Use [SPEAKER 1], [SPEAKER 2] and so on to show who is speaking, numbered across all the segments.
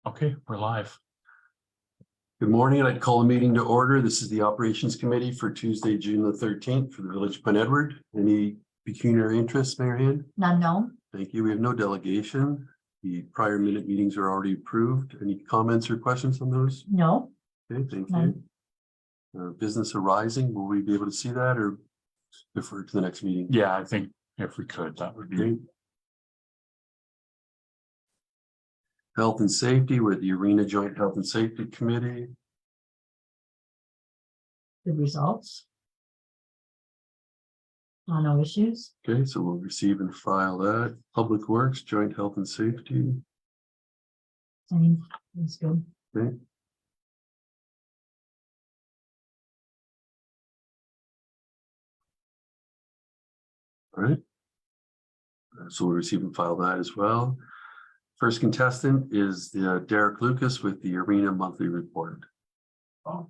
[SPEAKER 1] Okay, we're live.
[SPEAKER 2] Good morning. I'd call a meeting to order. This is the Operations Committee for Tuesday, June the 13th for the Village of Prince Edward. Any pecuniary interests, Mayor Hand?
[SPEAKER 3] None known.
[SPEAKER 2] Thank you. We have no delegation. The prior minute meetings are already approved. Any comments or questions on those?
[SPEAKER 3] No.
[SPEAKER 2] Okay, thank you.
[SPEAKER 3] None.
[SPEAKER 2] Business arising, will we be able to see that or defer to the next meeting?
[SPEAKER 1] Yeah, I think if we could, that would be.
[SPEAKER 2] Okay. Health and Safety, we're the Arena Joint Health and Safety Committee.
[SPEAKER 3] The results. No issues.
[SPEAKER 2] Okay, so we'll receive and file that. Public Works, Joint Health and Safety.
[SPEAKER 3] Same. That's good.
[SPEAKER 2] Okay. All right. So we'll receive and file that as well. First contestant is the Derek Lucas with the Arena Monthly Report.
[SPEAKER 3] Oh,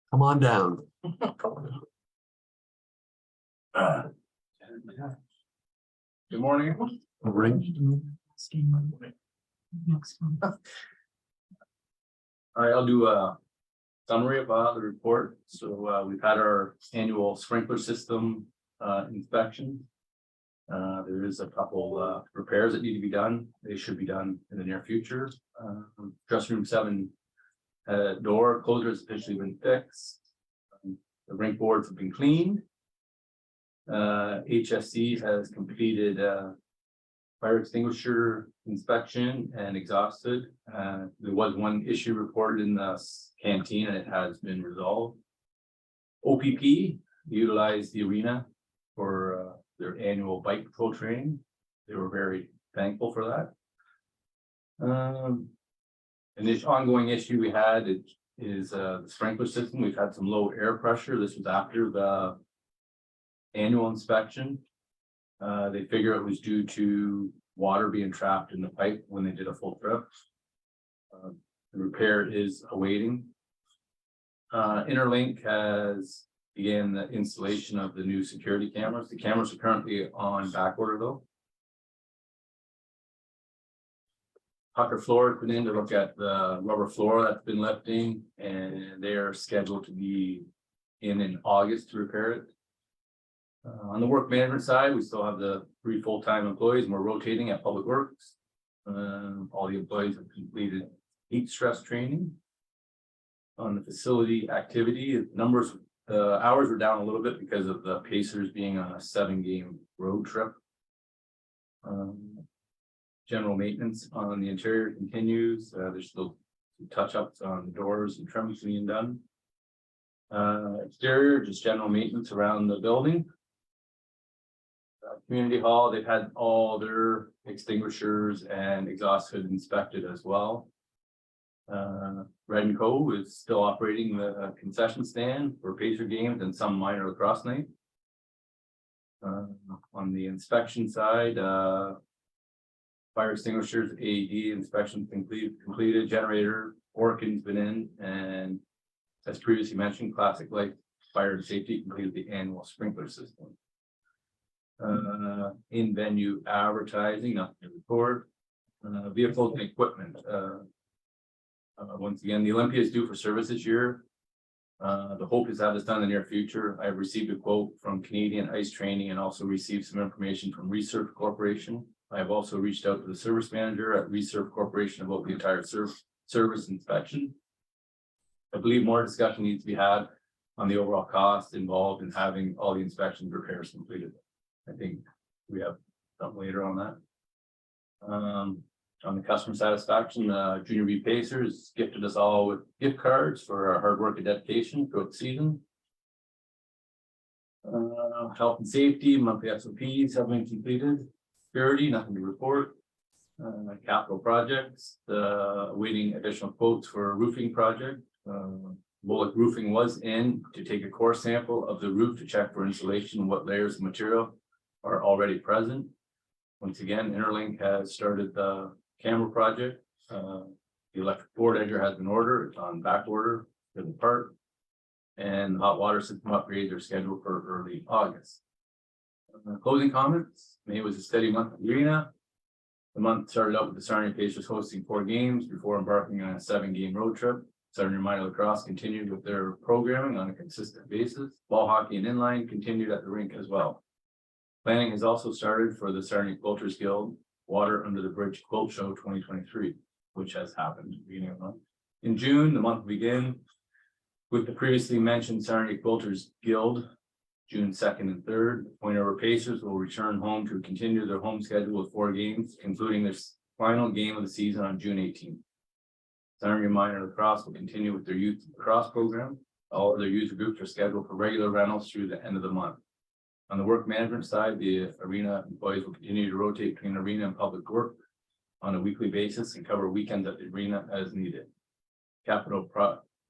[SPEAKER 2] Come on down.
[SPEAKER 4] Good morning.
[SPEAKER 2] Ring.
[SPEAKER 3] Next one.
[SPEAKER 4] All right, I'll do a summary about the report. So we've had our annual sprinkler system inspection. There is a couple repairs that need to be done. They should be done in the near future. Dressing room 7 door closer has officially been fixed. The rink boards have been cleaned. HSC has completed fire extinguisher inspection and exhausted. There was one issue reported in the canteen and it has been resolved. OPP utilized the arena for their annual bike patrol training. They were very thankful for that. And this ongoing issue we had is the sprinkler system. We've had some low air pressure. This was after the annual inspection. They figure it was due to water being trapped in the pipe when they did a full trip. The repair is awaiting. Interlink has began the installation of the new security cameras. The cameras are currently on back order though. Tucker Floor has been in to look at the rubber floor that's been lifting, and they are scheduled to be in August to repair it. On the work management side, we still have the 3 full-time employees, and we're rotating at Public Works. All the employees have completed heat stress training. On the facility activity, numbers, the hours were down a little bit because of the Pacers being on a 7-game road trip. General maintenance on the interior continues. There's still some touch-ups on the doors and trims being done. Exterior, just general maintenance around the building. Community hall, they've had all their extinguishers and exhaust hood inspected as well. Red and Co is still operating the concession stand for Pacer games and some minor lacrosse night. On the inspection side, fire extinguishers, AED inspection completed, generator, Orkin's been in, and as previously mentioned, Classic Life Fire and Safety completed the annual sprinkler system. In venue advertising, nothing to report. Vehicles and equipment. Once again, the Olympia is due for service this year. The hope is to have this done in the near future. I've received a quote from Canadian Ice Training and also received some information from Resurf Corporation. I have also reached out to the service manager at Resurf Corporation about the entire service inspection. I believe more discussion needs to be had on the overall cost involved in having all the inspections repairs completed. I think we have something later on that. On the customer satisfaction, Junior B Pacers gifted us all with gift cards for our hard work and dedication throughout the season. Health and safety, monthly SOPs have been completed. Security, nothing to report. Capital projects, awaiting additional quotes for a roofing project. Bullock Roofing was in to take a core sample of the roof to check for insulation, what layers of material are already present. Once again, Interlink has started the camera project. The electric board edger has been ordered. It's on back order for the part. And the hot water system upgrades are scheduled for early August. Closing comments. May was a steady month at Arena. The month started out with the Sarnia Pacers hosting 4 games before embarking on a 7-game road trip. Sarnia Minor Lacrosse continued with their programming on a consistent basis. Ball hockey and inline continued at the rink as well. Planning has also started for the Sarnia Quilters Guild Water Under the Bridge Quilt Show 2023, which has happened at the beginning of the month. In June, the month will begin with the previously mentioned Sarnia Quilters Guild, June 2nd and 3rd. The Point River Pacers will return home to continue their home schedule with 4 games, including their final game of the season on June 18th. Sarnia Minor Lacrosse will continue with their youth lacrosse program. All of their youth groups are scheduled for regular rentals through the end of the month. On the work management side, the arena employees will continue to rotate between arena and public work on a weekly basis and cover weekends at the arena as needed.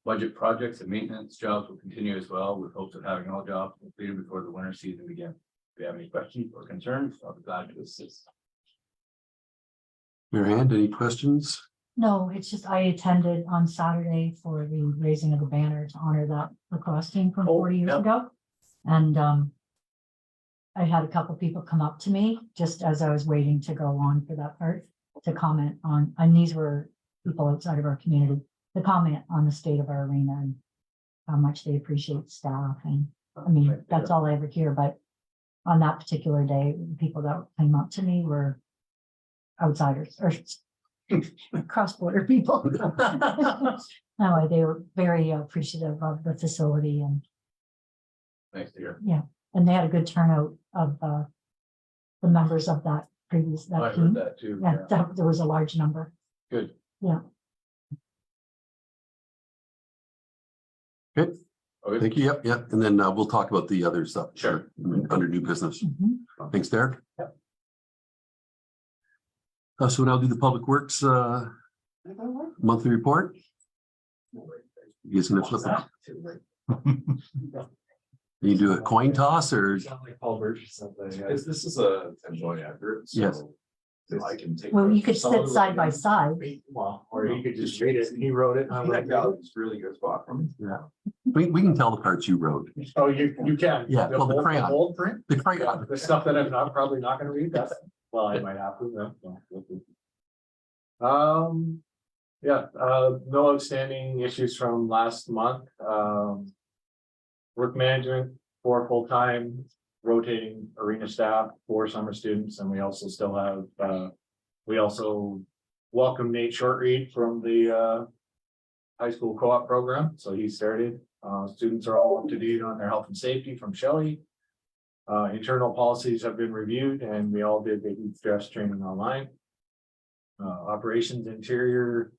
[SPEAKER 4] Budget projects and maintenance jobs will continue as well, with hopes of having all jobs completed before the winter season begins. If you have any questions or concerns, I'll be glad to assist.
[SPEAKER 2] Mary Ann, any questions?
[SPEAKER 3] No, it's just I attended on Saturday for the raising of the banner to honor that lacrosse team from
[SPEAKER 4] Oh,
[SPEAKER 3] 40 years
[SPEAKER 4] yep.
[SPEAKER 3] ago. And I had a couple people come up to me just as I was waiting to go on for that part to comment on, and these were people outside of our community, to comment on the state of our arena and how much they appreciate staff. And I mean, that's all I ever hear, but on that particular day, the people that came up to me were outsiders or cross-border people. No, they were very appreciative of the facility and
[SPEAKER 4] Thanks to hear.
[SPEAKER 3] and they had a good turnout of the members of that previous,
[SPEAKER 4] I
[SPEAKER 3] that
[SPEAKER 4] heard
[SPEAKER 3] team.
[SPEAKER 4] that too.
[SPEAKER 3] Yeah, there was a large number.
[SPEAKER 4] Good.
[SPEAKER 3] Yeah.
[SPEAKER 2] Good,
[SPEAKER 4] Okay.
[SPEAKER 2] thank you. Yep, yep. And then we'll talk about the other stuff.
[SPEAKER 4] Sure.
[SPEAKER 2] Under new business.
[SPEAKER 3] Mhm.
[SPEAKER 2] Thanks, Derek.
[SPEAKER 4] Yep.
[SPEAKER 2] So now do the Public Works monthly report. You guys gonna flip it? You do a coin toss or?
[SPEAKER 5] This is a joint effort.
[SPEAKER 2] Yes.
[SPEAKER 5] So I can take.
[SPEAKER 3] Well, you could sit side by side.
[SPEAKER 5] Well, or you could just read it. He wrote it. It's a really good spot for me.
[SPEAKER 2] Yeah. We can tell the parts you wrote.
[SPEAKER 6] Oh, you can.
[SPEAKER 2] Yeah, well, the
[SPEAKER 6] bold-
[SPEAKER 2] crayon.
[SPEAKER 6] bold print,
[SPEAKER 2] The crayon.
[SPEAKER 6] the stuff that I'm not, probably not gonna read, that's, well, I might have to, yeah, no outstanding issues from last month, work management, 4 full-time, rotating arena staff, 4 summer students, and we also still have, we also welcome Nate Shortreed from the, high school co-op program, so he started. Students are all up to date on their health and safety from Shelley. Internal policies have been reviewed and we all did the heat stress training online. Operations interior,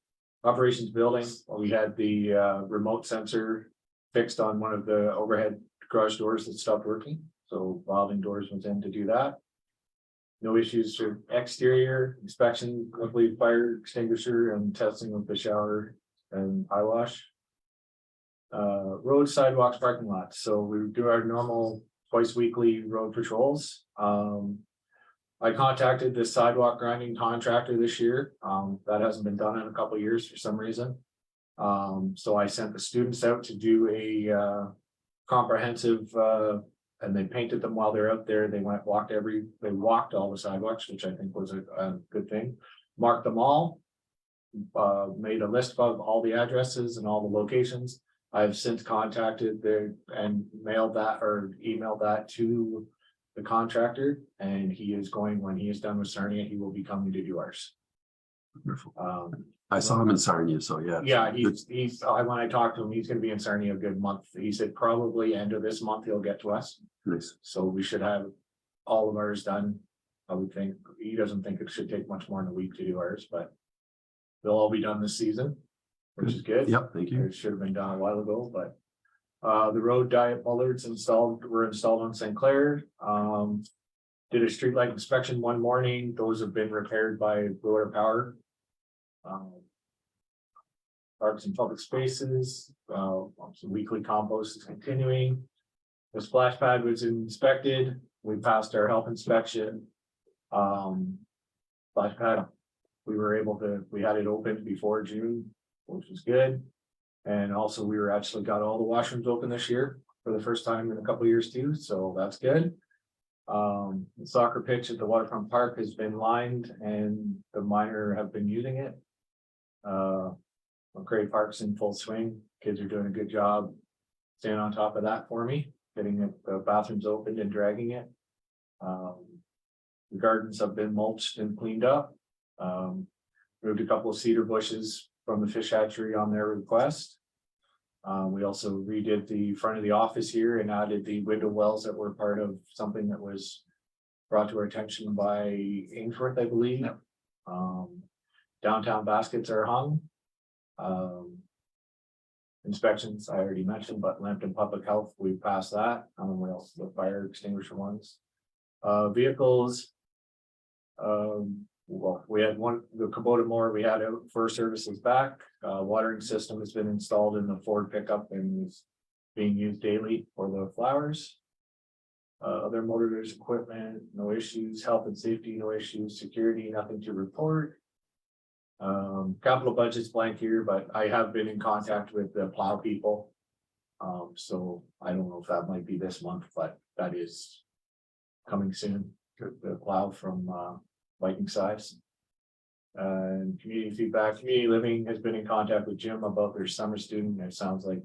[SPEAKER 6] operations building, we had the remote sensor fixed on one of the overhead garage doors that stopped working. So Wilding Doors was in to do that. No issues for exterior inspection, complete fire extinguisher and testing of the shower and eye wash. Road sidewalks, parking lots. So we do our normal twice weekly road patrols. I contacted the sidewalk grinding contractor this year. That hasn't been done in a couple of years for some reason. So I sent the students out to do a comprehensive and they painted them while they're out there. They walked all the sidewalks, which I think was a good thing. Marked them all. Made a list of all the addresses and all the locations. I've since contacted and mailed that or emailed that to the contractor, and he is going, when he is done with Sarnia, he will be coming to do ours.
[SPEAKER 2] Wonderful. I saw him in Sarnia, so yeah.
[SPEAKER 6] Yeah, he's, when I talked to him, he's gonna be in Sarnia a good month. He said probably end of this month, he'll get to us.
[SPEAKER 2] Nice.
[SPEAKER 6] So we should have all of ours done. I would think, he doesn't think it should take much more than a week to do ours, but they'll all be done this season, which is good.
[SPEAKER 2] Yep, thank you.
[SPEAKER 6] It should have been done a while ago, but the road diet bollards were installed on St. Clair. Did a streetlight inspection one morning. Those have been repaired by Blower Power. Parks and public spaces, some weekly compost is continuing. The splash pad was inspected. We passed our health inspection. Splash pad, we had it open before June, which was good. And also we got all the washrooms open this year for the first time in a couple of years too, so that's good. The soccer pitch at the waterfront park has been lined and the minor have been using it. McCray Park's in full swing. Kids are doing a good job staying on top of that for me, getting the bathrooms opened and dragging it. The gardens have been mulched and cleaned up. Moved a couple of cedar bushes from the fish hatchery on their request. We also redid the front of the office here and added the window wells that were part of something that was brought to our attention by Ainsworth, I believe. Downtown baskets are hung. Inspections, I already mentioned, but Lambton Public Health, we passed that. We also the fire extinguisher ones. Vehicles. Well, we had one, the Kubota mower we had out for services back. Watering system has been installed in the Ford pickup and is being used daily for the flowers. Other motors, equipment, no issues, health and safety, no issues, security, nothing to report. Capital budget's blank here, but I have been in contact with the plow people. So I don't know if that might be this month, but that is coming soon. The plow from Viking Size. And community feedback, community living has been in contact with Jim about their summer student. It sounds like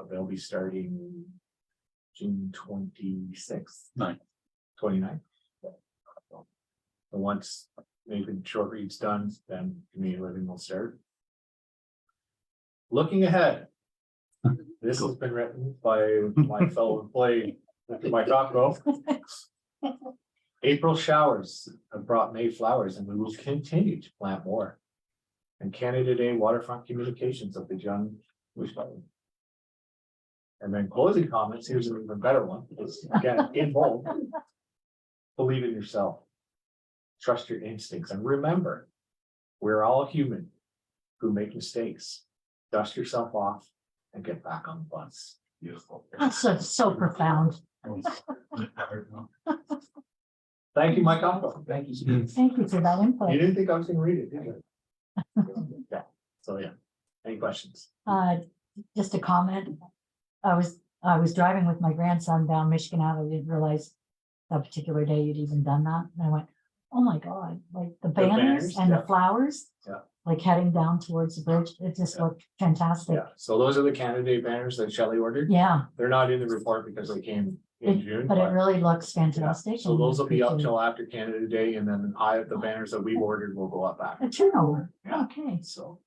[SPEAKER 6] they'll be starting June 26th. 29th. So once Nathan short reads done, then community living will start. Looking ahead. This has been written by my fellow employee, my top row. April showers have brought May flowers and we will continue to plant more. And Canada Day waterfront communications of the young wish button. And then closing comments, here's an even better one. It's again in bold. Believe in yourself. Trust your instincts and remember, we're all human who make mistakes. Dust yourself off and get back on the bus. Beautiful.
[SPEAKER 3] That's so profound.
[SPEAKER 6] Thank you, Mike. Thank you, Steve.
[SPEAKER 3] Thank you for that
[SPEAKER 6] You
[SPEAKER 3] input.
[SPEAKER 6] didn't think I was gonna read it, did you? Yeah, so yeah, any questions?
[SPEAKER 3] Just a comment. I was driving with my grandson down Michigan Avenue. I didn't realize that particular day you'd even done that. And I went, oh my God, like the banners
[SPEAKER 6] banners,
[SPEAKER 3] and
[SPEAKER 6] yeah.
[SPEAKER 3] the flowers.
[SPEAKER 6] Yeah.
[SPEAKER 3] Like heading down towards the bridge. It just
[SPEAKER 6] Yeah.
[SPEAKER 3] looked fantastic.
[SPEAKER 6] Yeah, so those are the Canada Day banners that Shelley ordered.
[SPEAKER 3] Yeah,
[SPEAKER 6] They're not in the report because they came in June.
[SPEAKER 3] but it really looks fantastic.
[SPEAKER 6] So
[SPEAKER 3] and
[SPEAKER 6] those will be up
[SPEAKER 3] appreciate
[SPEAKER 6] till after Canada Day and then the banners that we've ordered will go up after.
[SPEAKER 3] a turnover.
[SPEAKER 6] Yeah.
[SPEAKER 3] Okay.
[SPEAKER 6] So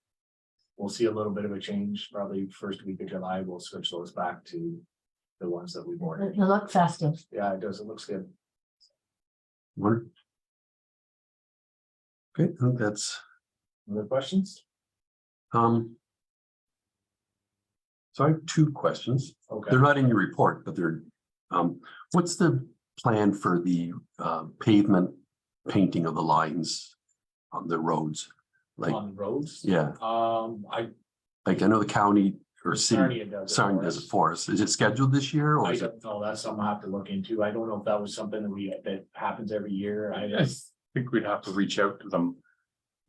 [SPEAKER 6] we'll see a little bit of a change, probably first week of July, we'll switch those back to the ones that we've ordered.
[SPEAKER 3] They look festive.
[SPEAKER 6] Yeah, it does, it looks good.
[SPEAKER 2] Word. Okay, I think that's,
[SPEAKER 6] Other questions?
[SPEAKER 2] so I have two questions.
[SPEAKER 6] Okay,
[SPEAKER 2] They're not in your report, but they're, what's the plan for the pavement painting of the lines on the roads? Like,
[SPEAKER 6] on the roads?
[SPEAKER 2] yeah,
[SPEAKER 6] I,
[SPEAKER 2] like I know the county or city,
[SPEAKER 6] Sarnia does it
[SPEAKER 2] sorry,
[SPEAKER 6] for
[SPEAKER 2] does
[SPEAKER 6] us.
[SPEAKER 2] it for us. Is it scheduled this year or
[SPEAKER 6] I
[SPEAKER 2] is it?
[SPEAKER 6] don't know, that's something I have to look into. I don't know if that was something that happens every year.
[SPEAKER 1] I think we'd have to reach out to them.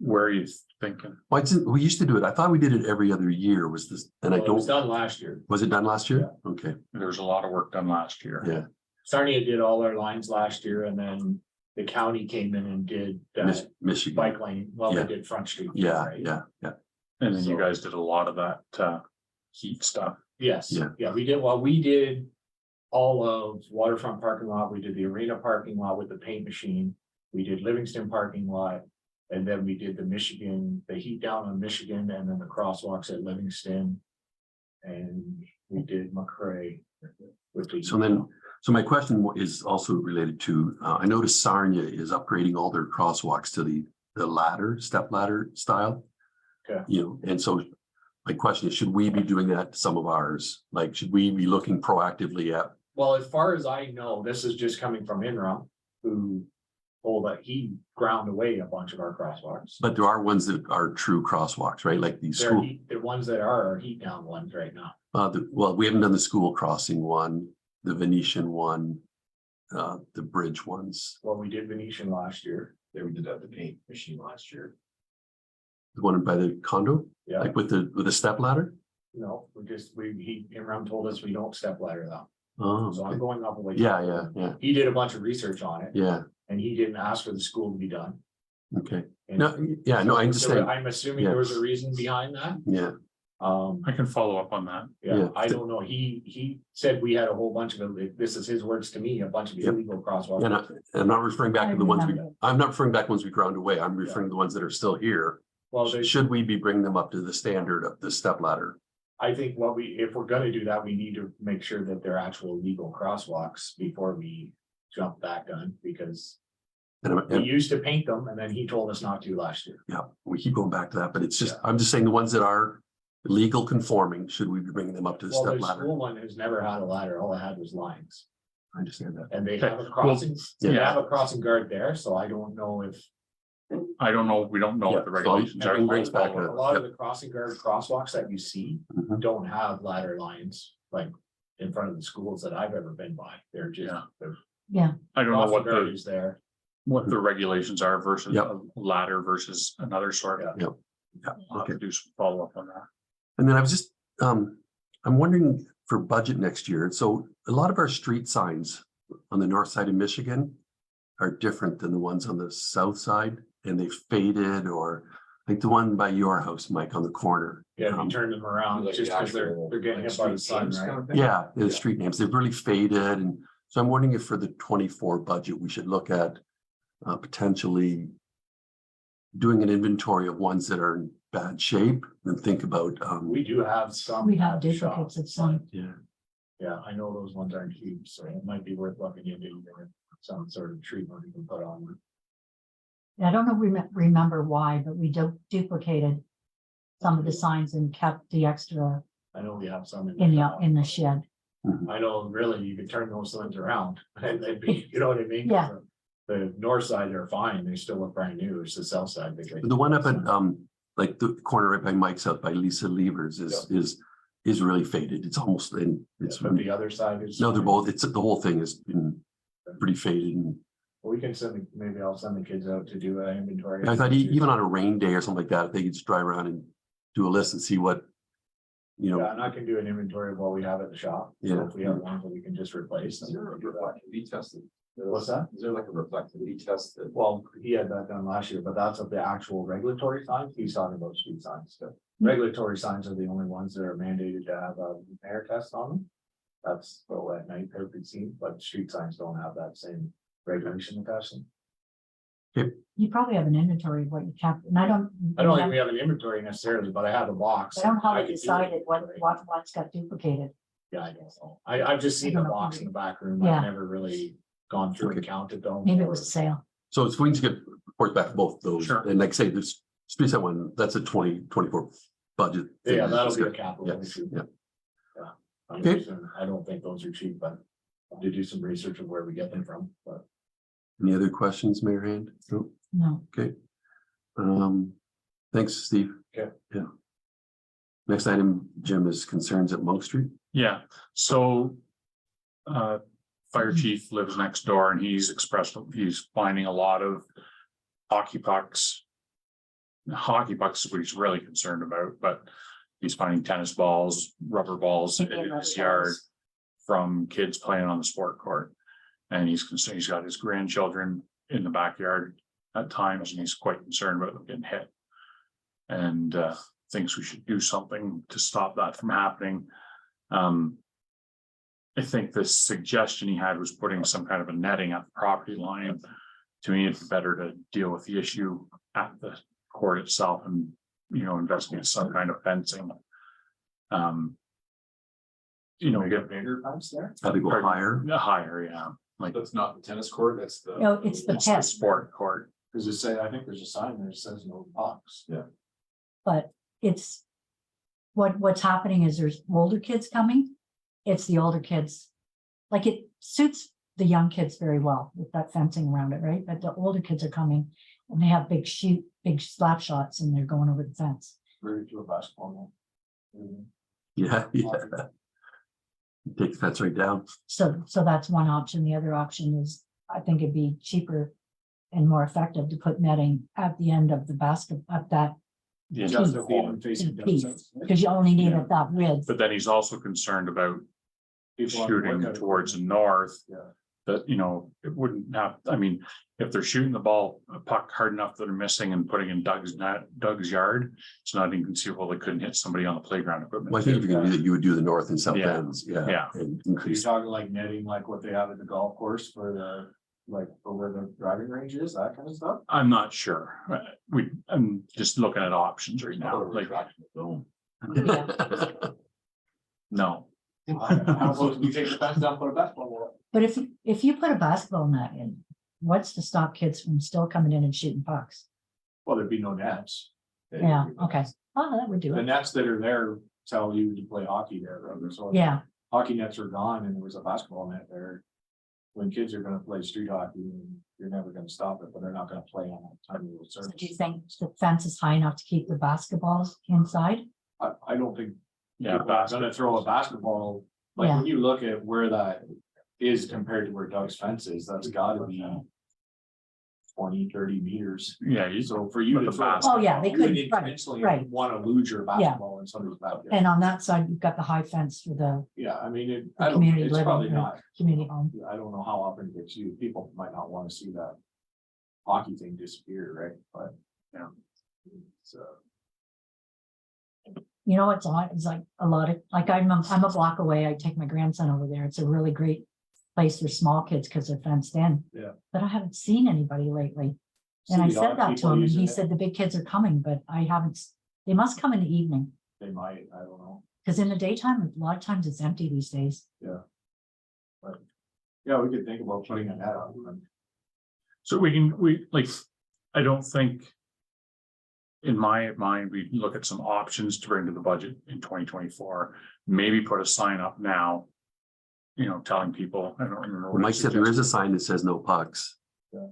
[SPEAKER 1] Where are you thinking?
[SPEAKER 2] Well, we used to do it. I thought we did it every other year was this, and I
[SPEAKER 6] Well, it was
[SPEAKER 2] don't,
[SPEAKER 6] done last year.
[SPEAKER 2] was it done last year? Okay,
[SPEAKER 1] There was a lot of work done last year.
[SPEAKER 2] yeah.
[SPEAKER 6] Sarnia did all their lines last year and then the county came in and did
[SPEAKER 2] Michigan.
[SPEAKER 6] bike lane, well,
[SPEAKER 2] Yeah.
[SPEAKER 6] they did Front Street.
[SPEAKER 2] Yeah,
[SPEAKER 6] right?
[SPEAKER 2] yeah.
[SPEAKER 1] And then you
[SPEAKER 6] So-
[SPEAKER 1] guys did a lot of that heat stuff.
[SPEAKER 6] Yes,
[SPEAKER 2] Yeah.
[SPEAKER 6] yeah, we did, well, we did all of waterfront parking lot, we did the arena parking lot with the paint machine. We did Livingston parking lot, and then we did the heat down on Michigan, and then the crosswalks at Livingston. And we did McCray. With the.
[SPEAKER 2] So then, so my question is also related to, I noticed Sarnia is upgrading all their crosswalks to the ladder, step ladder style.
[SPEAKER 6] Okay.
[SPEAKER 2] You know, and so my question is, should we be doing that to some of ours? Like, should we be looking proactively at?
[SPEAKER 6] Well, as far as I know, this is just coming from Inram, who told that he ground away a bunch of our crosswalks.
[SPEAKER 2] But there are ones that are true crosswalks, right? Like these school,
[SPEAKER 6] The ones that are heat down ones right now.
[SPEAKER 2] well, we haven't done the school crossing one, the Venetian one, the bridge ones,
[SPEAKER 6] Well, we did Venetian last year.
[SPEAKER 5] They did have the paint machine last year.
[SPEAKER 2] the one by the condo,
[SPEAKER 6] Yeah,
[SPEAKER 2] like with the step ladder.
[SPEAKER 6] no, Imram told us we don't step ladder though.
[SPEAKER 2] Oh,
[SPEAKER 6] So I'm
[SPEAKER 2] okay.
[SPEAKER 6] going off of what.
[SPEAKER 2] Yeah.
[SPEAKER 6] He did a bunch of research on it
[SPEAKER 2] Yeah,
[SPEAKER 6] and he didn't ask for the school to be done.
[SPEAKER 2] okay.
[SPEAKER 6] And
[SPEAKER 2] No, yeah, no, I
[SPEAKER 6] so
[SPEAKER 2] understand.
[SPEAKER 6] I'm assuming there was a reason behind that.
[SPEAKER 2] Yeah,
[SPEAKER 1] I can follow up on that.
[SPEAKER 6] Yeah,
[SPEAKER 2] Yeah.
[SPEAKER 6] I don't know. He said we had a whole bunch of, this is his words to me, a bunch of
[SPEAKER 2] Yep.
[SPEAKER 6] illegal crosswalks.
[SPEAKER 2] and I'm not referring back
[SPEAKER 3] I
[SPEAKER 2] to the ones
[SPEAKER 3] remember.
[SPEAKER 2] I'm not referring back ones we ground away. I'm referring to the ones that are still here.
[SPEAKER 6] Well, there's,
[SPEAKER 2] Should we be bringing them up to the standard of the step ladder?
[SPEAKER 6] I think if we're gonna do that, we need to make sure that they're actual legal crosswalks before we jump that gun, because we
[SPEAKER 2] And
[SPEAKER 6] used to paint them and then he told us not to last year.
[SPEAKER 2] yeah, we keep going back to that, but it's just,
[SPEAKER 6] Yeah.
[SPEAKER 2] I'm just saying the ones that are legal conforming, should we be bringing them up to the
[SPEAKER 6] Well,
[SPEAKER 2] step
[SPEAKER 6] the
[SPEAKER 2] ladder?
[SPEAKER 6] school one has never had a ladder. All it had was lines.
[SPEAKER 2] I understand that.
[SPEAKER 6] And they
[SPEAKER 1] Okay,
[SPEAKER 6] have a crossing, they
[SPEAKER 1] yeah.
[SPEAKER 6] have a crossing guard there, so I don't know if
[SPEAKER 1] I don't know, we don't know what the
[SPEAKER 2] Yeah, so
[SPEAKER 1] regulations are.
[SPEAKER 2] everything brings back
[SPEAKER 6] a lot of the crossing guard crosswalks that you see
[SPEAKER 2] Mhm.
[SPEAKER 6] don't have ladder lines, like in front of the schools that I've ever been by. They're just,
[SPEAKER 1] Yeah.
[SPEAKER 6] the
[SPEAKER 1] I don't know
[SPEAKER 6] crossing
[SPEAKER 1] what
[SPEAKER 6] guard
[SPEAKER 1] the,
[SPEAKER 6] is there.
[SPEAKER 1] what the regulations are versus
[SPEAKER 2] Yep.
[SPEAKER 1] a ladder versus another sort.
[SPEAKER 6] Yeah.
[SPEAKER 2] Yeah,
[SPEAKER 1] I'll have
[SPEAKER 2] okay.
[SPEAKER 1] to do some follow up on that.
[SPEAKER 2] And then I was just, I'm wondering for budget next year, so a lot of our street signs on the north side of Michigan are different than the ones on the south side, and they faded, or like the one by your house, Mike, on the corner.
[SPEAKER 6] Yeah, if you turn them around,
[SPEAKER 5] Like
[SPEAKER 6] just
[SPEAKER 5] the
[SPEAKER 6] because
[SPEAKER 5] actual,
[SPEAKER 6] they're getting
[SPEAKER 5] like,
[SPEAKER 6] hit by the
[SPEAKER 5] street
[SPEAKER 6] sun,
[SPEAKER 5] names kind
[SPEAKER 6] right?
[SPEAKER 5] of thing?
[SPEAKER 2] Yeah, the
[SPEAKER 6] Yeah.
[SPEAKER 2] street names, they've really faded, and so I'm wondering if for the 24 budget, we should look at potentially doing an inventory of ones that are in bad shape and think about,
[SPEAKER 6] We do have some.
[SPEAKER 3] We have
[SPEAKER 6] at the
[SPEAKER 3] duplicates
[SPEAKER 6] shop,
[SPEAKER 3] of some.
[SPEAKER 6] but
[SPEAKER 2] yeah,
[SPEAKER 6] Yeah, I know those ones aren't cheap, so it might be worth looking into some sort of treatment we can put on them.
[SPEAKER 3] I don't know, remember why, but we duplicated some of the signs and kept the extra
[SPEAKER 6] I know we have some.
[SPEAKER 3] in the shed.
[SPEAKER 6] I know really you could turn those signs around and they'd be, you know what I mean?
[SPEAKER 3] Yeah.
[SPEAKER 6] The north side, they're fine. They still look brand new. It's the south side.
[SPEAKER 2] the one up at, like the corner right by Mike's out by Lisa Levers is really faded, it's almost, and it's,
[SPEAKER 6] But the other side is.
[SPEAKER 2] no, they're both, it's, the whole thing has been pretty faded, and
[SPEAKER 6] We can send, maybe I'll send the kids out to do an inventory.
[SPEAKER 2] I thought even on a rain day or something like that, if they could just drive around and do a list and see what, you
[SPEAKER 6] Yeah,
[SPEAKER 2] know,
[SPEAKER 6] and I can do an inventory of what we have at the shop. So
[SPEAKER 2] Yeah.
[SPEAKER 6] If we have ones that we can just replace.
[SPEAKER 5] Is
[SPEAKER 6] then
[SPEAKER 5] there
[SPEAKER 6] we
[SPEAKER 5] a
[SPEAKER 6] can do that.
[SPEAKER 5] reflectivity test?
[SPEAKER 6] What's that?
[SPEAKER 5] Is there like a reflectivity test that?
[SPEAKER 6] Well, he had that done last year, but that's of the actual regulatory signs. He's talking about street signs. So
[SPEAKER 3] Hmm.
[SPEAKER 6] regulatory signs are the only ones that are mandated to have a air test on them. That's so at night they could see, but street signs don't have that same regulation attached. to them.
[SPEAKER 3] You probably have an inventory of what you kept, and I don't.
[SPEAKER 6] I don't think we have an inventory necessarily, but I have a box.
[SPEAKER 3] I don't know how
[SPEAKER 6] I
[SPEAKER 3] they
[SPEAKER 6] could do it.
[SPEAKER 3] decided what's got duplicated.
[SPEAKER 6] Yeah, I guess so. I've just seen
[SPEAKER 3] I
[SPEAKER 6] the
[SPEAKER 3] don't know.
[SPEAKER 6] box in the back room.
[SPEAKER 3] Yeah.
[SPEAKER 6] I've never really gone through and
[SPEAKER 2] Okay.
[SPEAKER 6] counted them.
[SPEAKER 3] Maybe it was a sale.
[SPEAKER 2] so it's going to get reports back to both those.
[SPEAKER 1] Sure.
[SPEAKER 2] And like I say, this street side one, that's a 2024 budget. thing.
[SPEAKER 6] Yeah, that'll be a
[SPEAKER 2] Yeah,
[SPEAKER 6] capital issue.
[SPEAKER 2] yeah.
[SPEAKER 6] I'm
[SPEAKER 2] Okay.
[SPEAKER 6] guessing- I don't think those are cheap, but I'll have to do some research of where we get them from, but.
[SPEAKER 2] Any other questions, Mayor Hand? No?
[SPEAKER 3] No,
[SPEAKER 2] Thanks, Steve.
[SPEAKER 6] Okay.
[SPEAKER 2] Yeah. Next item, Jim, is concerns at Monk Street.
[SPEAKER 1] Yeah, so. Fire chief lives next door and he's expressed, he's finding a lot of hockey pucks. Hockey pucks is what he's really concerned about, but he's finding tennis balls, rubber balls in his yard from kids playing on the sport court. And he's concerned, he's got his grandchildren in the backyard at times and he's quite concerned about them getting hit. And thinks we should do something to stop that from happening. I think the suggestion he had was putting some kind of a netting at the property line. To me, it's better to deal with the issue at the court itself and, investigate some kind of fencing. Get
[SPEAKER 5] Bigger pumps there?
[SPEAKER 2] How to go higher.
[SPEAKER 1] higher, yeah, like
[SPEAKER 5] That's not the tennis court, that's the.
[SPEAKER 3] no, it's the
[SPEAKER 1] it's the
[SPEAKER 3] pet,
[SPEAKER 1] sport court.
[SPEAKER 5] Cause it say, I think there's a sign there that says no box. Yeah.
[SPEAKER 3] but it's. What's happening is there's older kids coming. It's the older kids. Like it suits the young kids very well with that fencing around it, right? But the older kids are coming and they have big slap shots and they're going over the fence.
[SPEAKER 5] Ready to a basketball.
[SPEAKER 2] Yeah, yeah. Take the fence right down.
[SPEAKER 3] So that's one option. The other option is, I think it'd be cheaper and more effective to put netting at the end of the basket, at that,
[SPEAKER 1] Yeah,
[SPEAKER 5] Just
[SPEAKER 1] the
[SPEAKER 5] the
[SPEAKER 1] whole-
[SPEAKER 5] even facing
[SPEAKER 3] piece.
[SPEAKER 5] downstairs.
[SPEAKER 3] because you only need
[SPEAKER 1] Yeah.
[SPEAKER 3] it that width.
[SPEAKER 1] But then he's also concerned about
[SPEAKER 6] People on the
[SPEAKER 1] shooting
[SPEAKER 6] workout
[SPEAKER 1] towards the
[SPEAKER 6] equipment.
[SPEAKER 1] north.
[SPEAKER 6] Yeah.
[SPEAKER 1] That, you know, it wouldn't have, I mean, if they're shooting the ball, a puck hard enough that are missing and putting in Doug's yard, it's not inconceivable they couldn't hit somebody on the playground equipment.
[SPEAKER 2] Well, I think if you're gonna do that, you would do the north and south
[SPEAKER 1] Yeah.
[SPEAKER 2] ends, yeah.
[SPEAKER 1] Yeah.
[SPEAKER 2] And
[SPEAKER 6] So you're
[SPEAKER 2] increase,
[SPEAKER 6] talking like netting, like what they have at the golf course for the, like, for where the driving range is, that kind of stuff?
[SPEAKER 1] I'm not sure. I'm just looking at options right now, like, no.
[SPEAKER 6] How close do you take the fence down, put a basketball up?
[SPEAKER 3] But if you put a basketball net in, what's to stop kids from still coming in and shooting pucks?
[SPEAKER 6] Well, there'd be no nets.
[SPEAKER 3] Yeah, okay. Oh, that would do
[SPEAKER 6] The
[SPEAKER 3] it.
[SPEAKER 6] nets that are there tell you to play hockey there, right? So if
[SPEAKER 3] Yeah,
[SPEAKER 6] hockey nets are gone and there was a basketball net there. When kids are gonna play street hockey, you're never gonna stop it, but they're not gonna play on that tiny little
[SPEAKER 3] so
[SPEAKER 6] surface.
[SPEAKER 3] do you think the fence is high enough to keep the basketballs inside?
[SPEAKER 6] I don't think
[SPEAKER 1] Yeah,
[SPEAKER 6] people are gonna throw a basketball, like
[SPEAKER 3] Yeah.
[SPEAKER 6] when you look at where that is compared to where Doug's fence is, that's gotta be 20-30 meters.
[SPEAKER 1] yeah,
[SPEAKER 6] So for you
[SPEAKER 1] With
[SPEAKER 6] to
[SPEAKER 1] the
[SPEAKER 6] throw. a
[SPEAKER 1] basketball.
[SPEAKER 3] Oh, yeah, they
[SPEAKER 6] you would
[SPEAKER 3] couldn't, right,
[SPEAKER 6] intentionally
[SPEAKER 3] right.
[SPEAKER 6] wanna lose your basketball in somebody's backyard.
[SPEAKER 3] And on that side, you've got the high fence for the
[SPEAKER 6] Yeah, I mean, it,
[SPEAKER 3] The
[SPEAKER 6] I don't,
[SPEAKER 3] community
[SPEAKER 6] it's
[SPEAKER 3] living,
[SPEAKER 6] probably
[SPEAKER 3] right.
[SPEAKER 6] not,
[SPEAKER 3] community home.
[SPEAKER 6] I don't know how often it gets used. People might not wanna see that hockey thing disappear, right? But, yeah. So.
[SPEAKER 3] You know, what's odd is like a lot of, like I'm a block away. I take my grandson over there. It's a really great place for small kids because they're fenced in.
[SPEAKER 6] Yeah.
[SPEAKER 3] But I haven't seen anybody lately. And I
[SPEAKER 6] see the
[SPEAKER 3] said
[SPEAKER 6] odd
[SPEAKER 3] that to
[SPEAKER 6] people
[SPEAKER 3] him and
[SPEAKER 6] using
[SPEAKER 3] he
[SPEAKER 6] it.
[SPEAKER 3] said the big kids are coming, but I haven't, they must come in the evening.
[SPEAKER 6] They might, I don't know.
[SPEAKER 3] Because in the daytime, a lot of times it's empty these days.
[SPEAKER 6] Yeah, we could think about putting a net on them.
[SPEAKER 1] so I don't think. In my mind, we look at some options to bring to the budget in 2024, maybe put a sign up now. You know, telling people, I don't remember. what I
[SPEAKER 2] Mike said there is a
[SPEAKER 1] suggested.
[SPEAKER 2] sign that says no pucks.
[SPEAKER 6] Yeah.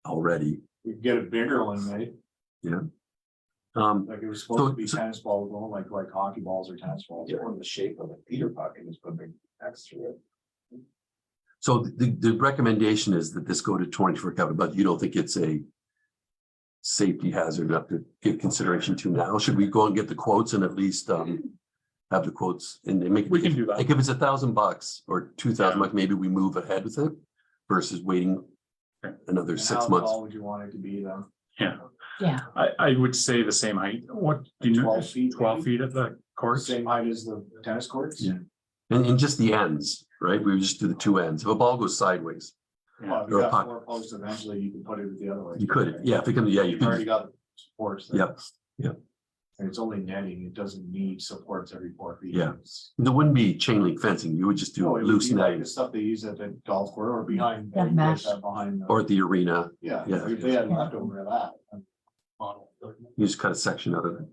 [SPEAKER 2] Already,
[SPEAKER 6] We could get a bigger one, right? Like it was supposed to be
[SPEAKER 2] So-
[SPEAKER 6] tennis balls, going like hockey balls or tennis balls.
[SPEAKER 5] Get one in the shape of a Peter puck and just put a big X through it.
[SPEAKER 2] so the recommendation is that this go to 24 capital, but you don't think it's a safety hazard enough to give consideration to now? Should we go and get the quotes and at least have the quotes and they make?
[SPEAKER 1] We can do that.
[SPEAKER 2] Like if it's $1,000 or $2,000,
[SPEAKER 1] Yeah.
[SPEAKER 2] maybe we move ahead with it versus waiting
[SPEAKER 1] Okay.
[SPEAKER 2] another
[SPEAKER 6] And
[SPEAKER 2] 6
[SPEAKER 6] how
[SPEAKER 2] months.
[SPEAKER 6] tall would you want it to be then?
[SPEAKER 1] Yeah,
[SPEAKER 3] Yeah,
[SPEAKER 1] I would say the same height. What, do you know,
[SPEAKER 6] 12 feet,
[SPEAKER 1] 12
[SPEAKER 6] maybe?
[SPEAKER 1] feet at the course?
[SPEAKER 6] Same height as the tennis courts?
[SPEAKER 2] Yeah. And just the ends, right? We would just do the two ends. If a ball goes sideways,
[SPEAKER 6] Well, if
[SPEAKER 2] Or
[SPEAKER 6] you
[SPEAKER 2] a
[SPEAKER 6] got
[SPEAKER 2] puck.
[SPEAKER 6] 4 posts, eventually you can put it the other way.
[SPEAKER 2] you could, yeah, if it can, yeah, you
[SPEAKER 6] You've already
[SPEAKER 2] could,
[SPEAKER 6] got supports. there.
[SPEAKER 2] yeah.
[SPEAKER 6] And it's only netting, it doesn't need supports every 4 feet.
[SPEAKER 2] Yeah.
[SPEAKER 6] It's-
[SPEAKER 2] There wouldn't be chain link fencing. You would just do
[SPEAKER 6] No, it would
[SPEAKER 2] loose
[SPEAKER 6] be like
[SPEAKER 2] netting
[SPEAKER 6] the stuff they use at the golf course or behind.
[SPEAKER 3] That
[SPEAKER 6] you get
[SPEAKER 3] mesh.
[SPEAKER 6] that Behind.
[SPEAKER 2] or at the arena.
[SPEAKER 6] Yeah,
[SPEAKER 2] yeah.
[SPEAKER 6] if they had
[SPEAKER 3] Yeah.
[SPEAKER 6] leftover of that.
[SPEAKER 2] You just cut a section out of it.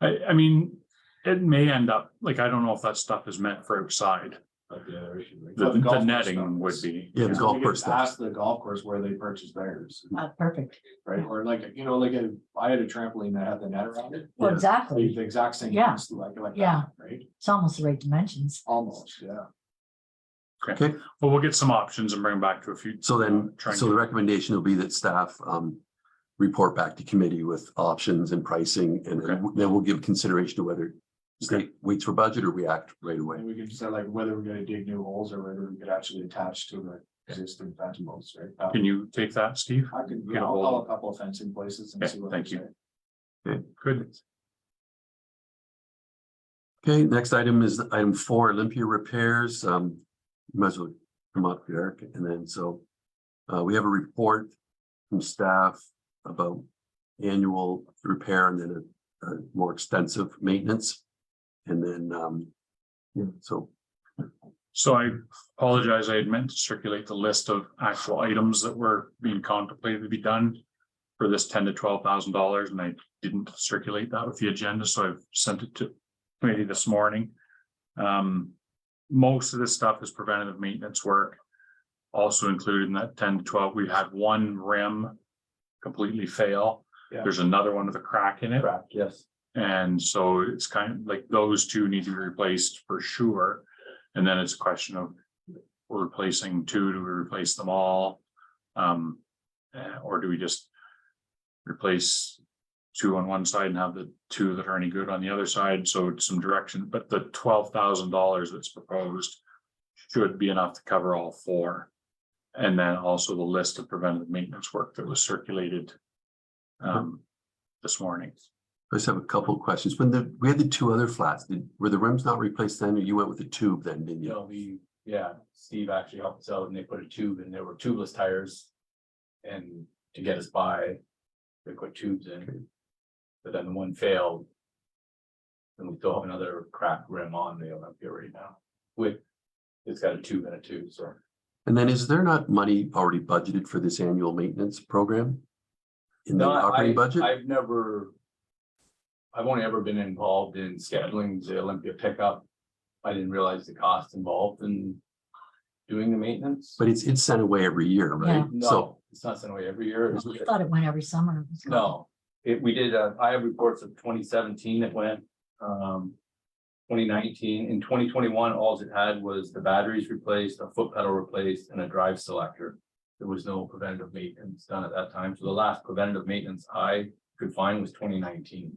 [SPEAKER 1] I mean, it may end up, like, I don't know if that stuff is meant for outside.
[SPEAKER 6] Like the other issue, right?
[SPEAKER 1] The
[SPEAKER 6] Well, golf course
[SPEAKER 1] netting
[SPEAKER 6] stuff
[SPEAKER 1] would
[SPEAKER 6] is-
[SPEAKER 1] be.
[SPEAKER 2] Yeah, the
[SPEAKER 6] So
[SPEAKER 2] golf
[SPEAKER 6] we
[SPEAKER 2] course
[SPEAKER 6] could
[SPEAKER 2] stuff.
[SPEAKER 6] ask the golf course where they purchased theirs,
[SPEAKER 3] perfect.
[SPEAKER 6] right? Or like, you know, like I had a trampoline that had the net around it.
[SPEAKER 3] Well,
[SPEAKER 2] Yeah.
[SPEAKER 3] exactly.
[SPEAKER 6] The exact same.
[SPEAKER 3] Yeah.
[SPEAKER 6] things, like
[SPEAKER 3] Yeah.
[SPEAKER 6] that, right?
[SPEAKER 3] It's almost the right dimensions.
[SPEAKER 6] Almost, yeah.
[SPEAKER 2] Okay,
[SPEAKER 1] Well, we'll get some options and bring them back to a few.
[SPEAKER 2] so then,
[SPEAKER 1] try and
[SPEAKER 2] so the
[SPEAKER 1] get-
[SPEAKER 2] recommendation will be that staff report back to committee with options and pricing, and then we'll give consideration to whether state waits for budget or we act right away.
[SPEAKER 6] And we can decide like whether we're gonna dig new holes or whether we could actually attach to the existing fence posts, right?
[SPEAKER 1] Can you take that, Steve?
[SPEAKER 6] I could,
[SPEAKER 1] get a
[SPEAKER 6] I'll
[SPEAKER 1] hold
[SPEAKER 6] call
[SPEAKER 1] of-
[SPEAKER 6] a couple of fencing places and
[SPEAKER 1] Okay,
[SPEAKER 6] see what.
[SPEAKER 1] thank
[SPEAKER 6] they
[SPEAKER 1] you.
[SPEAKER 6] say.
[SPEAKER 1] Good.
[SPEAKER 2] Okay, next item is item 4, Olympia repairs. You might as well come up, Eric, and then so we have a report from staff about annual repair and then a more extensive maintenance. And then, yeah, so,
[SPEAKER 1] So I apologize. I had meant to circulate the list of actual items that were being contemplated to be done for this $10,000 to $12,000, and I didn't circulate that with the agenda, so I've sent it to committee this morning. Most of this stuff is preventative maintenance work. Also included in that 10 to 12, we had one rim completely fail.
[SPEAKER 6] Yeah.
[SPEAKER 1] There's another one with a crack in it.
[SPEAKER 6] Correct, yes.
[SPEAKER 1] And so it's kind of like those two need to be replaced for sure. And then it's a question of we're replacing two, do we replace them all? Or do we just replace two on one side and have the two that are any good on the other side, so it's some direction, but the $12,000 that's proposed should be enough to cover all four. And then also the list of preventative maintenance work that was circulated this morning.
[SPEAKER 2] I just have a couple of questions. When we had the two other flats, were the rims not replaced then, or you went with the tube then, didn't
[SPEAKER 4] You
[SPEAKER 2] you?
[SPEAKER 4] know, yeah, Steve actually helped us out and they put a tube and there were tubeless tires. And to get us by, they put tubes in. But then the one failed. And we still have another cracked rim on the Olympia right now. It's got a tube in it too, so.
[SPEAKER 2] And then is there not money already budgeted for this annual maintenance program? In the
[SPEAKER 4] No,
[SPEAKER 2] operating budget?
[SPEAKER 4] I've only ever been involved in scheduling the Olympia pickup. I didn't realize the cost involved in doing the maintenance.
[SPEAKER 2] But it's sent away every year, right? So,
[SPEAKER 4] No, it's not sent away every year.
[SPEAKER 3] I thought it went every summer.
[SPEAKER 4] No, we did, I have reports of 2017 that went, 2019, in 2021, all it had was the batteries replaced, a foot pedal replaced, and a drive selector. There was no preventative maintenance done at that time, so the last preventative maintenance I could find was 2019.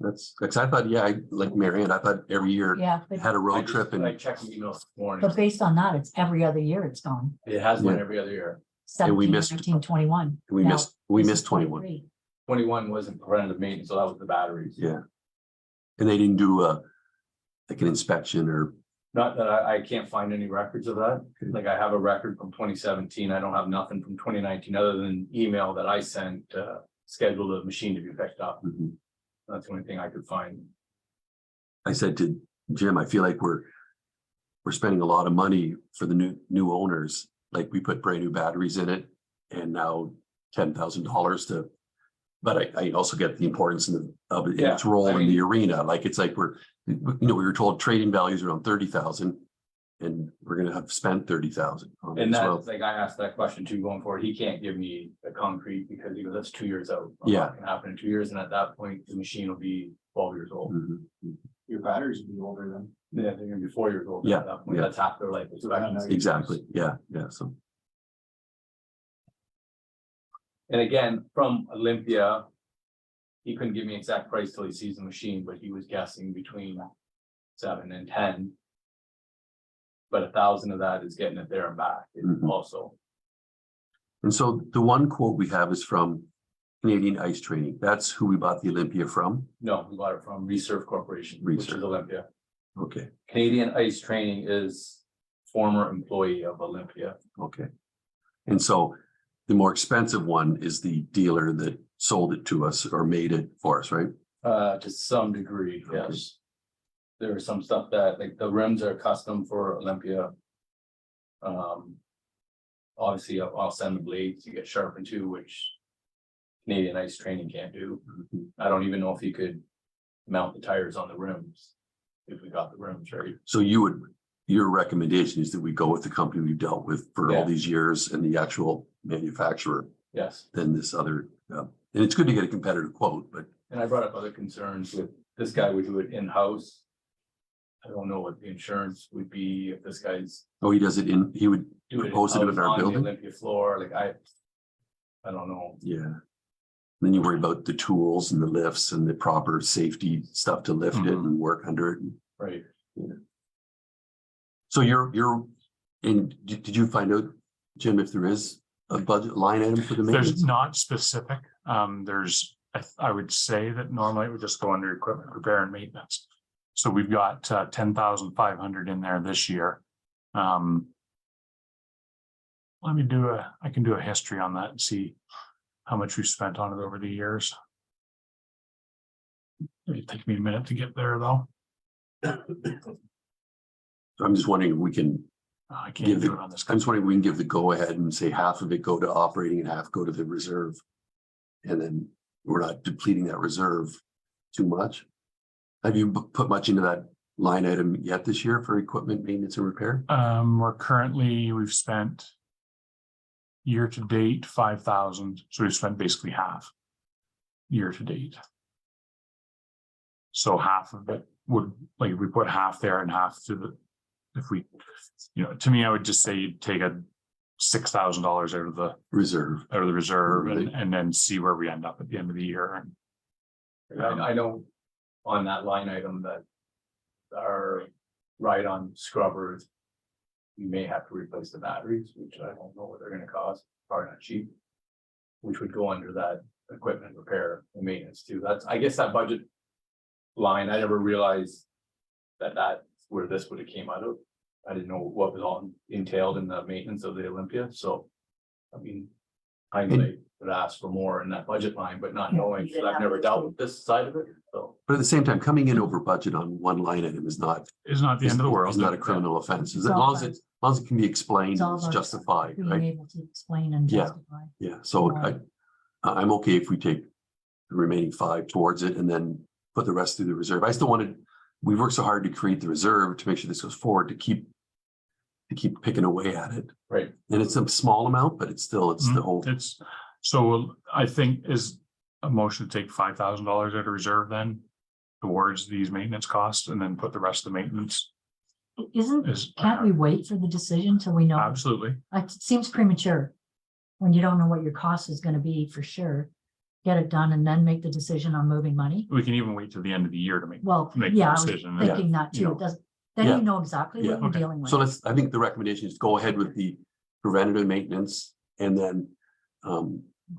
[SPEAKER 2] that's, because I thought, yeah, like Marianne, I thought every year
[SPEAKER 3] Yeah, but,
[SPEAKER 2] had a
[SPEAKER 4] I
[SPEAKER 2] road
[SPEAKER 4] just-
[SPEAKER 2] trip
[SPEAKER 4] I
[SPEAKER 2] and
[SPEAKER 4] checked the emails this morning,
[SPEAKER 3] but based on that, it's every other year it's gone.
[SPEAKER 4] it has been
[SPEAKER 2] Yeah.
[SPEAKER 4] every other year.
[SPEAKER 2] And we
[SPEAKER 3] 17,
[SPEAKER 2] missed-
[SPEAKER 3] 19, 21.
[SPEAKER 2] we
[SPEAKER 3] Now,
[SPEAKER 2] missed
[SPEAKER 3] this is
[SPEAKER 2] 21.
[SPEAKER 3] 23.
[SPEAKER 4] 21 wasn't preventative maintenance, so that was the batteries.
[SPEAKER 2] Yeah. And they didn't do like an inspection or,
[SPEAKER 4] Not that I can't find any records of that. Like I have a record from 2017. I don't have nothing from 2019 other than email that I sent, scheduled a machine to be picked up.
[SPEAKER 2] Mhm.
[SPEAKER 4] That's the only thing I could find.
[SPEAKER 2] I said to Jim, I feel like we're spending a lot of money for the new owners. Like we put brand new batteries in it and now $10,000 to, but I also get the importance of it, in its
[SPEAKER 4] Yeah,
[SPEAKER 2] role
[SPEAKER 4] I
[SPEAKER 2] in
[SPEAKER 4] mean-
[SPEAKER 2] the arena. Like it's like we were told trading values around 30,000 and we're going to have spent 30,000 on it
[SPEAKER 4] And
[SPEAKER 2] as well.
[SPEAKER 4] that's like, I asked that question too going forward. He can't give me a concrete because he goes, that's 2 years out. It's
[SPEAKER 2] Yeah.
[SPEAKER 4] not gonna happen in 2 years. And at that point, the machine will be 12 years old.
[SPEAKER 2] Mhm, mhm.
[SPEAKER 5] Your batteries will be older than.
[SPEAKER 4] Yeah, they're gonna be 4 years old.
[SPEAKER 2] Yeah,
[SPEAKER 4] At that point,
[SPEAKER 2] yeah.
[SPEAKER 4] that's half their life expectancy.
[SPEAKER 2] Exactly. Yeah. So,
[SPEAKER 4] And again, from Olympia, he couldn't give me exact price till he sees the machine, but he was guessing between 7 and 10. But 1,000 of that is getting it there and back
[SPEAKER 2] Mhm.
[SPEAKER 4] also.
[SPEAKER 2] and so the one quote we have is from Canadian Ice Training. That's who we bought the Olympia from.
[SPEAKER 4] No, we got it from Reserve Corporation, which is
[SPEAKER 2] Reserve.
[SPEAKER 4] Olympia.
[SPEAKER 2] Okay.
[SPEAKER 4] Canadian Ice Training is former employee of Olympia.
[SPEAKER 2] Okay. And so the more expensive one is the dealer that sold it to us or made it for us, right?
[SPEAKER 4] To some degree, yes. There is some stuff that, like, the rims are custom for Olympia. Obviously, I'll send the blades to get sharpened too, which Canadian Ice Training can't do.
[SPEAKER 2] Mhm.
[SPEAKER 4] I don't even know if you could mount the tires on the rims. If we got the rims right.
[SPEAKER 2] So your recommendation is that we go with the company we've dealt with for all
[SPEAKER 4] Yeah.
[SPEAKER 2] these years and the actual manufacturer
[SPEAKER 4] Yes,
[SPEAKER 2] than this other. And it's good to get a competitive quote, but
[SPEAKER 4] and I brought up other concerns with, this guy would do it in-house. I don't know what the insurance would be if this guy's
[SPEAKER 2] he does it he would,
[SPEAKER 4] do it
[SPEAKER 2] Propose to do it in our
[SPEAKER 4] in-house on the
[SPEAKER 2] building?
[SPEAKER 4] Olympia floor, like I don't know.
[SPEAKER 2] yeah. Then you worry about the tools and the lifts and the proper safety stuff to lift it
[SPEAKER 1] Mhm.
[SPEAKER 2] and work under it.
[SPEAKER 4] Right,
[SPEAKER 2] So did you find out, Jim, if there is a budget line item for the
[SPEAKER 1] There's
[SPEAKER 2] maintenance?
[SPEAKER 1] not specific, I would say that normally it would just go under equipment repair and maintenance. So we've got 10,500 in there this year. I can do a history on that and see how much we've spent on it over the years. It'll take me a minute to get there though.
[SPEAKER 2] I'm just wondering if we can,
[SPEAKER 1] I can't do it on this.
[SPEAKER 2] I'm just wondering if we can give the go ahead and say half of it go to operating and half go to the reserve. And then we're not depleting that reserve too much. Have you put much into that line item yet this year for equipment maintenance and repair?
[SPEAKER 1] We've spent year to date 5,000, so we've spent basically half year to date. So half of it would, like, if we put half there and half to the, if we, to me, I would just say you'd take $6,000
[SPEAKER 2] Reserve.
[SPEAKER 1] out of the reserve
[SPEAKER 2] Really?
[SPEAKER 1] and then see where we end up at the end of the year.
[SPEAKER 4] I know on that line item that are right on scrubbers. You may have to replace the batteries, which I don't know what they're gonna cost, probably not cheap. Which would go under that equipment repair and maintenance too. That's, I guess that budget line, I never realized that that's where this would have came out of. I didn't know what was all entailed in the maintenance of the Olympia, so. I mean, I would ask for more in that budget line, but not
[SPEAKER 3] Yeah,
[SPEAKER 4] knowing,
[SPEAKER 3] you
[SPEAKER 4] 'cause
[SPEAKER 3] didn't
[SPEAKER 4] I've never
[SPEAKER 3] have
[SPEAKER 4] dealt
[SPEAKER 3] to.
[SPEAKER 4] with this side of it, so.
[SPEAKER 2] But at the same time, coming in over budget on one line item is not.
[SPEAKER 1] It's not the end of the world.
[SPEAKER 2] Is not a criminal offense. As
[SPEAKER 3] It's all
[SPEAKER 2] long as
[SPEAKER 3] fine.
[SPEAKER 2] it, as long as it can be explained,
[SPEAKER 3] It's all
[SPEAKER 2] it's
[SPEAKER 3] about
[SPEAKER 2] justified,
[SPEAKER 3] being
[SPEAKER 2] right?
[SPEAKER 3] able to explain and
[SPEAKER 2] Yeah.
[SPEAKER 3] justify.
[SPEAKER 2] Yeah, so I'm okay if we take the remaining 5 towards it and then put the rest through the reserve. I still wanted, we worked so hard to create the reserve to make sure this goes forward, to keep picking away at it.
[SPEAKER 4] Right.
[SPEAKER 2] And it's a small amount, but it's the whole,
[SPEAKER 1] It's, so I think is a motion to take $5,000 out of reserve then towards these maintenance costs and then put the rest of the maintenance
[SPEAKER 3] Isn't,
[SPEAKER 1] is.
[SPEAKER 3] can't we wait for the decision till we know?
[SPEAKER 1] Absolutely.
[SPEAKER 3] It seems premature. When you don't know what your cost is gonna be for sure. Get it done and then make the decision on moving money.
[SPEAKER 1] We can even wait till the end of the year to make.
[SPEAKER 3] Well,
[SPEAKER 1] Make the
[SPEAKER 3] yeah, I was
[SPEAKER 1] decision,
[SPEAKER 3] thinking that
[SPEAKER 1] you
[SPEAKER 3] too.
[SPEAKER 1] know.
[SPEAKER 3] It does, then
[SPEAKER 2] Yeah.
[SPEAKER 3] you know exactly
[SPEAKER 2] Yeah,
[SPEAKER 3] what you're
[SPEAKER 1] okay.
[SPEAKER 3] dealing with.
[SPEAKER 2] so I think the recommendation is go ahead with the preventative maintenance and then,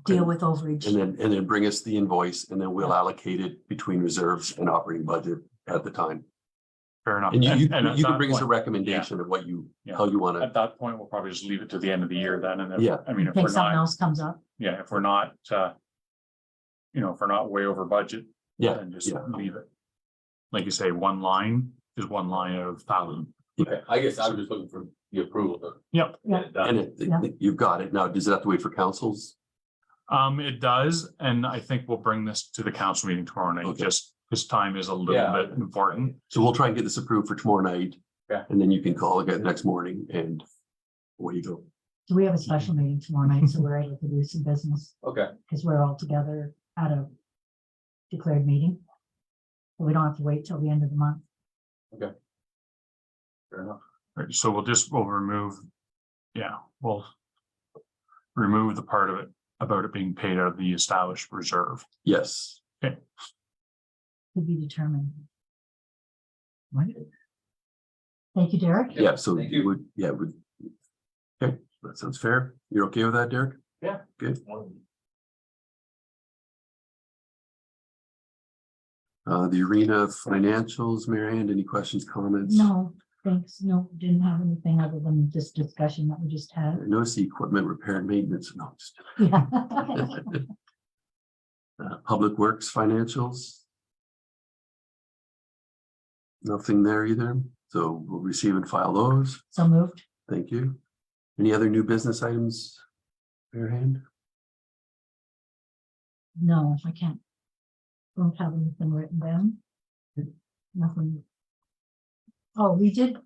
[SPEAKER 3] Deal with overage.
[SPEAKER 2] and then bring us the invoice and then we'll allocate it between reserves and operating budget at the time.
[SPEAKER 1] Fair enough.
[SPEAKER 2] And you
[SPEAKER 1] at
[SPEAKER 2] can
[SPEAKER 1] that
[SPEAKER 2] bring us a
[SPEAKER 1] point-
[SPEAKER 2] recommendation of what you,
[SPEAKER 1] Yeah.
[SPEAKER 2] how you want to,
[SPEAKER 1] At that point, we'll probably just leave it to the end of the year then. And if,
[SPEAKER 2] Yeah.
[SPEAKER 1] I mean, if
[SPEAKER 3] Think
[SPEAKER 1] we're
[SPEAKER 3] something
[SPEAKER 1] not,
[SPEAKER 3] else comes up.
[SPEAKER 1] yeah, if we're not, if we're not way over budget,
[SPEAKER 2] yeah,
[SPEAKER 1] then just
[SPEAKER 2] yeah.
[SPEAKER 1] leave it. Like you say, one line is one line of 1,000.
[SPEAKER 4] Okay, I guess I was just looking for the approval to.
[SPEAKER 1] Yep.
[SPEAKER 4] get it done.
[SPEAKER 2] And
[SPEAKER 3] Yeah.
[SPEAKER 2] you've got it. Now, does it have to wait for councils?
[SPEAKER 1] It does, and I think we'll bring this to the council meeting tomorrow night,
[SPEAKER 2] Okay.
[SPEAKER 1] just because time is a little
[SPEAKER 4] Yeah.
[SPEAKER 1] bit important.
[SPEAKER 2] So we'll try and get this approved for tomorrow night.
[SPEAKER 4] Yeah.
[SPEAKER 2] And then you can call again next morning and away you go.
[SPEAKER 3] So we have a special meeting tomorrow night, so we're able to do some business,
[SPEAKER 4] Okay,
[SPEAKER 3] because we're all together at a declared meeting. So we don't have to wait till the end of the month.
[SPEAKER 4] fair enough.
[SPEAKER 1] Right, so we'll remove, we'll remove the part of it about it being paid out of the established reserve.
[SPEAKER 2] Yes.
[SPEAKER 3] To be determined. Right. Thank you, Derek.
[SPEAKER 4] Yeah,
[SPEAKER 2] Yeah, so
[SPEAKER 4] thank you.
[SPEAKER 2] would. Okay, that sounds fair. You're okay with that, Derek?
[SPEAKER 4] Yeah.
[SPEAKER 2] Good. The arena financials, Mary Ann, any questions, comments?
[SPEAKER 3] No, thanks. No, didn't have anything other than this discussion that we just
[SPEAKER 2] I
[SPEAKER 3] had.
[SPEAKER 2] notice the equipment repair and maintenance, no, just.
[SPEAKER 3] Yeah.
[SPEAKER 2] Public Works financials. Nothing there either, so we'll receive and file those.
[SPEAKER 3] So moved.
[SPEAKER 2] Thank you. Any other new business items? Your hand?
[SPEAKER 3] No, I can't. Don't have anything written down. Nothing. Oh, we did,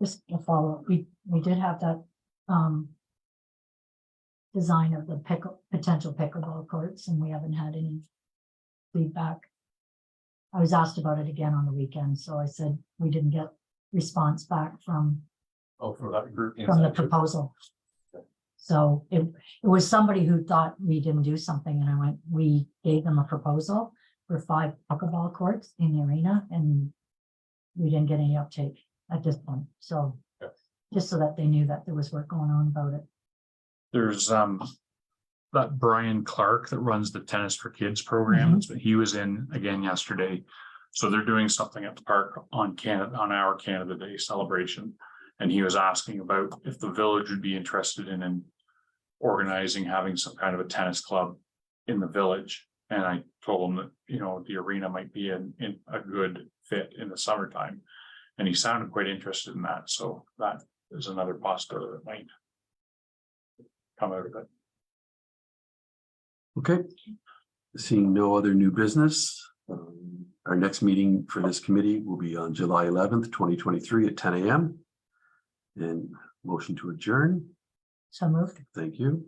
[SPEAKER 3] just a follow-up, we did have that, design of the potential pickleball courts, and we haven't had any feedback. I was asked about it again on the weekend, so I said we didn't get response back from
[SPEAKER 4] Oh, for that group.
[SPEAKER 3] from the
[SPEAKER 4] inside.
[SPEAKER 3] proposal. So it was somebody who thought we didn't do something, and I went, we gave them a proposal for 5 pickleball courts in the arena, and we didn't get any uptake at this point, so
[SPEAKER 4] Okay.
[SPEAKER 3] just so that they knew that there was work going on about it.
[SPEAKER 1] There's that Brian Clark that runs the Tennis for Kids program. He was in again yesterday. So they're doing something at the park on our Canada Day celebration. And he was asking about if the village would be interested in organizing, having some kind of a tennis club in the village. And I told him that, the arena might be in a good fit in the summertime. And he sounded quite interested in that. So that is another possibility that might come out of it.
[SPEAKER 2] Okay. Seeing no other new business, our next meeting for this committee will be on July 11th, 2023 at 10 a.m. And motion to adjourn.
[SPEAKER 3] So moved.
[SPEAKER 2] Thank you.